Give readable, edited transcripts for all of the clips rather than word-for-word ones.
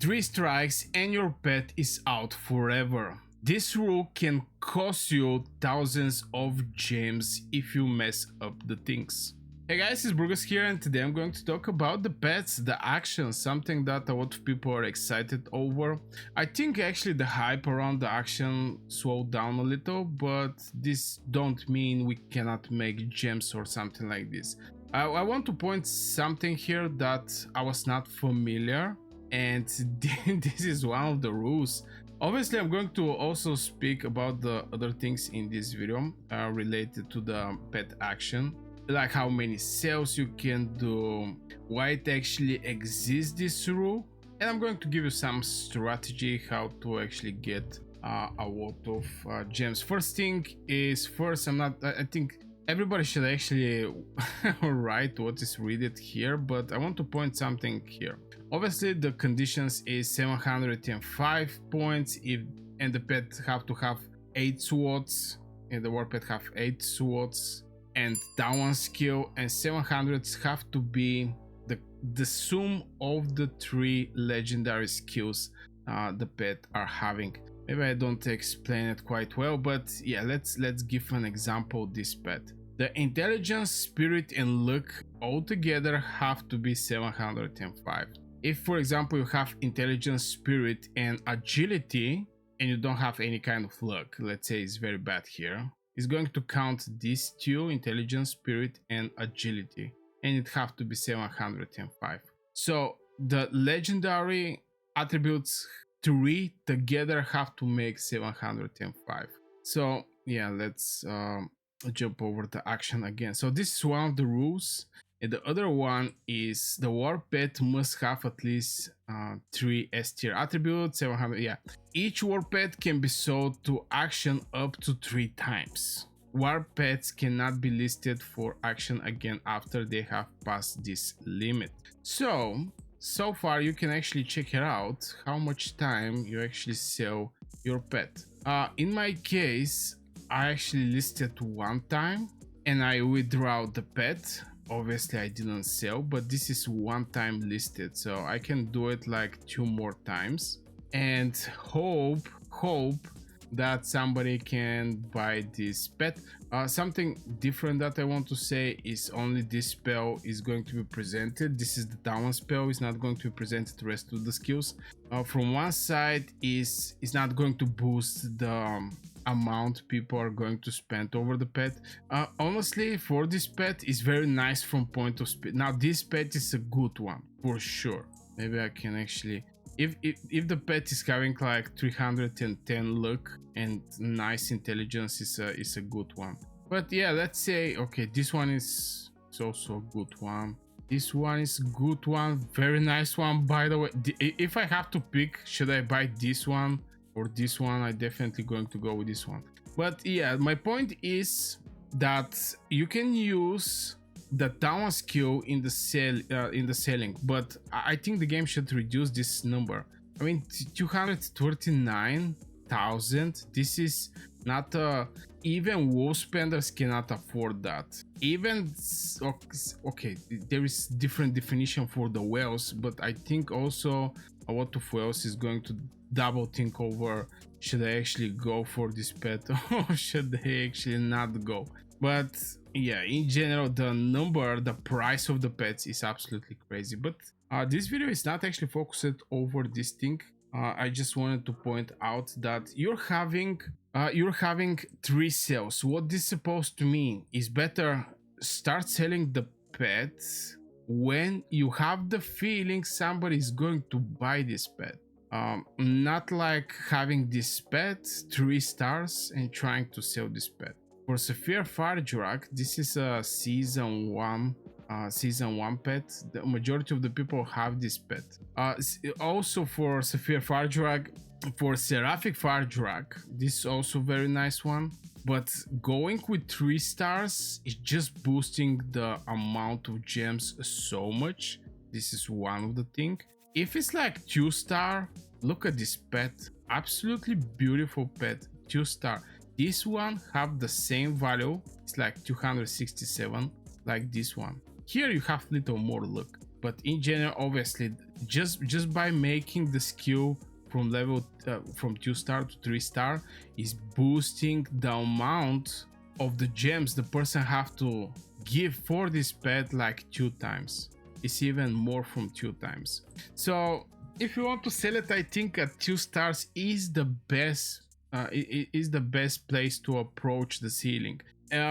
3 strikes and your pet is out forever. This rule can cost you thousands of gems if you mess up the things. Hey guys, it's Burgos here, and today I'm going to talk about the pets, the action, something that a lot of people are excited over. I think actually the hype around the action slowed down a little, but this don't mean we cannot make gems or something like this. I want to point something here that I was not familiar, and this is one of the rules. Obviously, I'm going to also speak about the other things in this video related to the pet action, like how many sales you can do, why it actually exists, this rule, and I'm going to give you some strategy how to actually get a lot of gems. First thing is, I think everybody should actually write what is read here, but I want to point something here. Obviously the conditions is 705 points and the pet have to have 8 swords, and the war pet have 8 swords and down 1 skill, and 700s have to be the sum of the 3 legendary skills the pet are having. Maybe I don't explain it quite well, but yeah, let's give an example. This pet, the intelligence, spirit and luck all together have to be 705. If for example you have intelligence, spirit and agility and you don't have any kind of luck, let's say it's very bad here, it's going to count these 2, intelligence, spirit and agility, and it have to be 705. So the legendary attributes 3 together have to make 705. So yeah, let's jump over the action again. So this is one of the rules, and the other one is the war pet must have at least 3 S tier attributes, 700. Yeah, each war pet can be sold to action up to 3 times. War pets cannot be listed for action again after they have passed this limit. So far you can actually check it out how much time you actually sell your pet. In my case, I actually listed 1 time and I withdraw the pet. Obviously I didn't sell, but this is 1 time listed, so I can do it like 2 more times and hope that somebody can buy this pet. Something different that I want to say is only this spell is going to be presented. This is the down spell, is not going to be presented the rest of the skills. From one side is not going to boost the amount people are going to spend over the pet. Honestly, for this pet is very nice from point of speed. Now this pet is a good one for sure. Maybe I can actually, if the pet is having like 310 luck and nice intelligence, is a good one. But yeah, let's say okay, this one is also a good one. This one is good one, very nice one. By the way, if I have to pick, should I buy this one or this one, I definitely going to go with this one. But yeah, my point is that you can use the down skill in the selling, but I think the game should reduce this number. I mean, 239,000, this is not even WoW spenders cannot afford that. Even okay, there is different definition for the whales, but I think also a lot of whales is going to double think over, should I actually go for this pet or should they actually not go. But yeah, in general, the price of the pets is absolutely crazy. But this video is not actually focused over this thing. I just wanted to point out that you're having 3 sales. What this is supposed to mean is better start selling the pets when you have the feeling somebody is going to buy this pet. Not like having this pet 3 stars and trying to sell this pet. For Saphir Fardrag, this is a season 1 pet. The majority of the people have this pet. Also for Saphir Fardrag, for Seraphic Fardrag, this is also very nice one. But going with 3 stars is just boosting the amount of gems so much. This is one of the thing. If it's like 2 star, look at this pet, absolutely beautiful pet, 2 star. This one have the same value, it's like 267, like this one. Here you have little more luck. but in general, obviously, just by making the skill from level from 2 star to 3 star is boosting the amount of the gems the person have to give for this pet like 2 times. It's even more from 2 times. So if you want to sell it, I think at 2 stars is the best. Is the best place to approach the ceiling,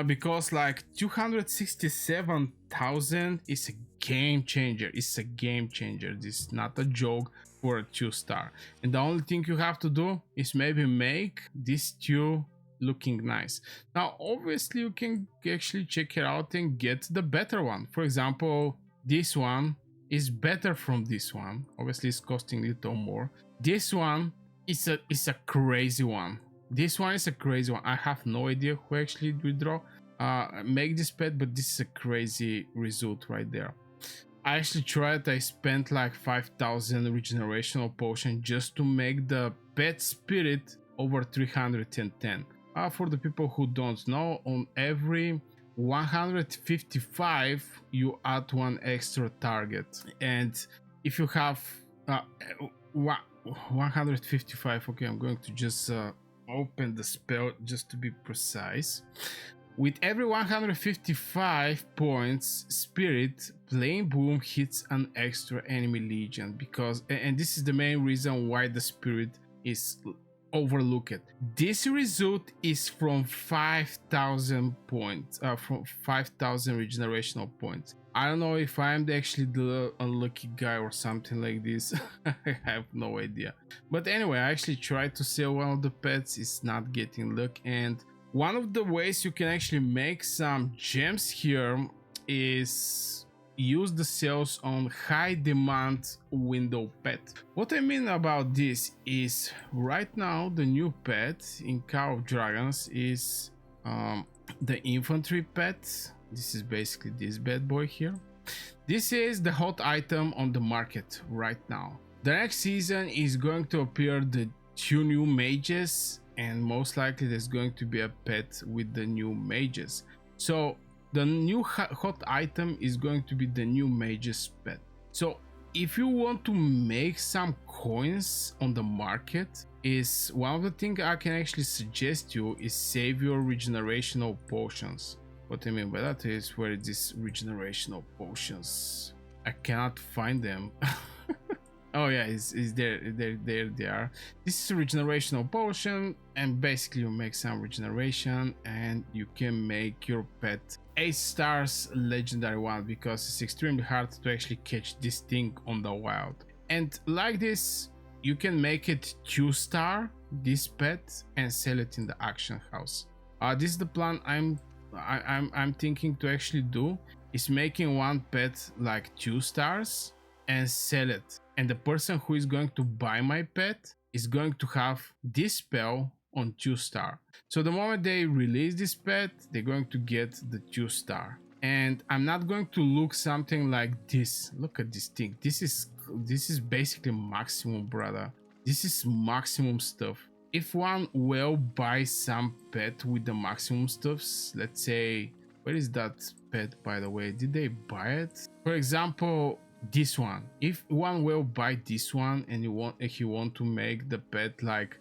because like 267,000 is a game changer. It's a game changer. This is not a joke for a 2 star. And the only thing you have to do is maybe make this 2 looking nice. Now, obviously, you can actually check it out and get the better one. For example, this one is better from this one. Obviously, it's costing a little more. This one is a crazy one. This one is a crazy one. I have no idea who actually make this pet, but this is a crazy result right there. I actually tried. I spent like 5,000 regenerational potion just to make the pet spirit over 310. For the people who don't know, on every 155 you add one extra target, and if you have 155, okay, I'm going to just open the spell just to be precise. With every 155 points spirit, Plain Boom hits an extra enemy legion, because, and this is the main reason why the spirit is overlooked. This result is from 5,000 points, from 5,000 regenerational points. I don't know if I'm actually the unlucky guy or something like this. I have no idea. But anyway, I actually tried to sell one of the pets. It's not getting luck, and one of the ways you can actually make some gems here is use the sales on high demand window pet. What I mean about this is right now the new pet in Call of Dragons is the infantry pet. This is basically this bad boy here. This is the hot item on the market right now. The next season is going to appear the 2 new mages, and most likely there's going to be a pet with the new mages. So the new hot item is going to be the new mages pet. So if you want to make some coins on the market, is one of the things I can actually suggest you is save your regenerational potions. What I mean by that is, where is this regenerational potions? I cannot find them. Oh yeah, is there they are. This is a regenerational potion, and basically you make some regeneration and you can make your pet 8 stars legendary one, because it's extremely hard to actually catch this thing on the wild. And like this, you can make it 2-star this pet and sell it in the auction house. This is the plan I'm thinking to actually do, is making one pet like 2 stars and sell it, and the person who is going to buy my pet is going to have this spell on 2-star. So the moment they release this pet, they're going to get the 2-star, and I'm not going to look something like this. Look at this thing. This is basically maximum, brother. This is maximum stuff. If one will buy some pet with the maximum stuffs, let's say, where is that pet, by the way? Did they buy it? For example, this one. If one will buy this one, and if you want to make the pet like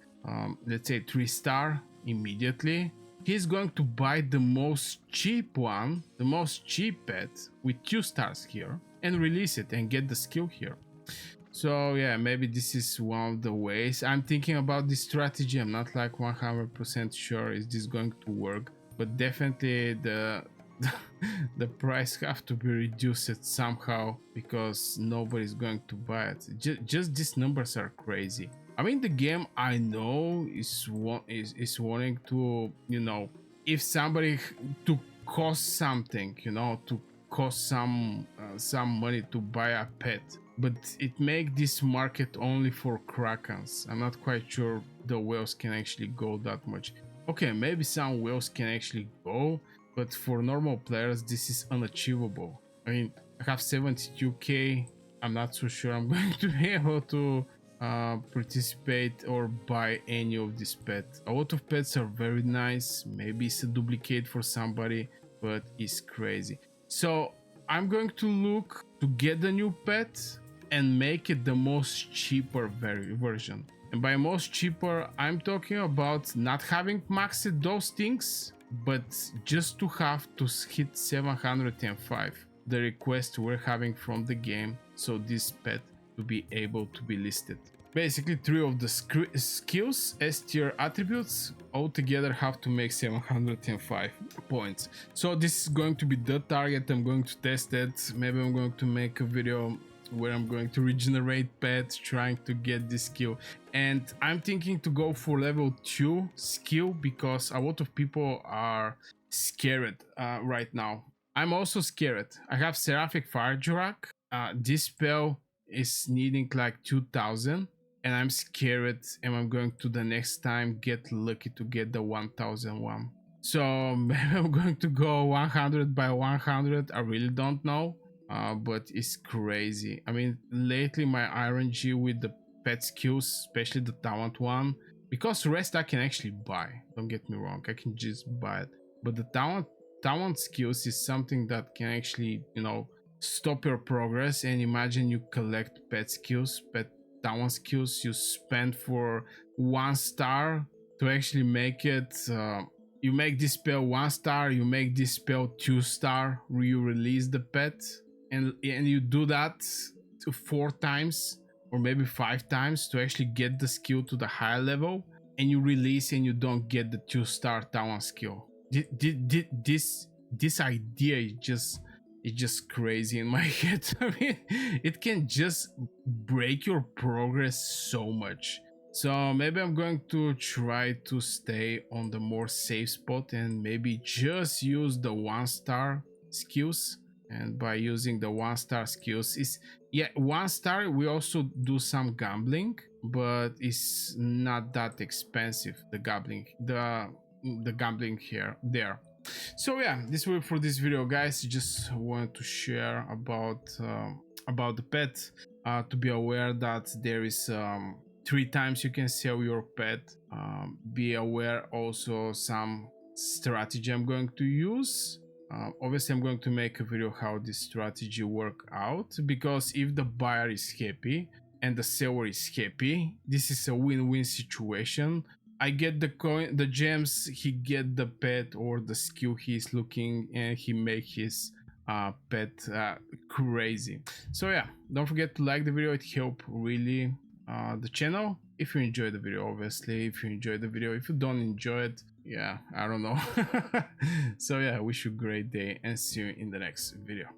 let's say 3-star immediately, he's going to buy the most cheap one, the most cheap pet with 2 stars here, and release it and get the skill here. So yeah, maybe this is one of the ways I'm thinking about this strategy. I'm not like 100% sure is this going to work, but definitely the price have to be reduced somehow, because nobody's going to buy it. Just these numbers are crazy. I mean, the game, I know, is wanting to, you know, if somebody to cost something, you know, to cost some money to buy a pet, but it make this market only for krakens. I'm not quite sure the whales can actually go that much. Okay, maybe some whales can actually go, but for normal players this is unachievable. I mean, I have 72k. I'm not so sure I'm going to be able to participate or buy any of these pets. A lot of pets are very nice. Maybe it's a duplicate for somebody, but it's crazy. So I'm going to look to get the new pet and make it the most cheaper version. And by most cheaper, I'm talking about not having maxed those things, but just to have to hit 705, the request we're having from the game, so this pet to be able to be listed. Basically, 3 of the skills, S tier attributes, altogether have to make 705 points. So this is going to be the target. I'm going to test it. Maybe I'm going to make a video where I'm going to regenerate pets, trying to get this skill. And I'm thinking to go for level 2 skill because a lot of people are scared right now. I'm also scared. I have Seraphic Fire Jurak. This spell is needing like 2000, and I'm scared, and I'm going to the next time get lucky to get the 1001. So maybe I'm going to go 100 by 100. I really don't know, but it's crazy. I mean, lately my RNG with the pet skills, especially the talent one, because rest I can actually buy. Don't get me wrong, I can just buy it. But the talent skills is something that can actually, you know, stop your progress. And imagine you collect pet skills, pet talent skills you spend for 1 star to actually make it. You make this spell 1 star, you make this spell 2 star, you release the pet, and you do that to 4 times or maybe 5 times to actually get the skill to the higher level, and you release and you don't get the 2 star talent skill. This idea is just crazy in my head. I mean, it can just break your progress so much. So maybe I'm going to try to stay on the more safe spot and maybe just use the 1 star skills. And by using the 1 star skills is, yeah, 1 star we also do some gambling, but it's not that expensive, the gambling here there. So yeah, this will be for this video, guys. Just wanted to share about the pet, to be aware that there is 3 times you can sell your pet. Be aware also some strategy I'm going to use. Obviously I'm going to make a video how this strategy work out, because if the buyer is happy and the seller is happy, this is a win-win situation. I get the coin, the gems, he get the pet or the skill he's looking, and he make his pet crazy. So yeah, don't forget to like the video, it help really the channel. If you enjoy the video, obviously, if you enjoy the video, if you don't enjoy it, yeah, I don't know. So yeah, wish you a great day and see you in the next video.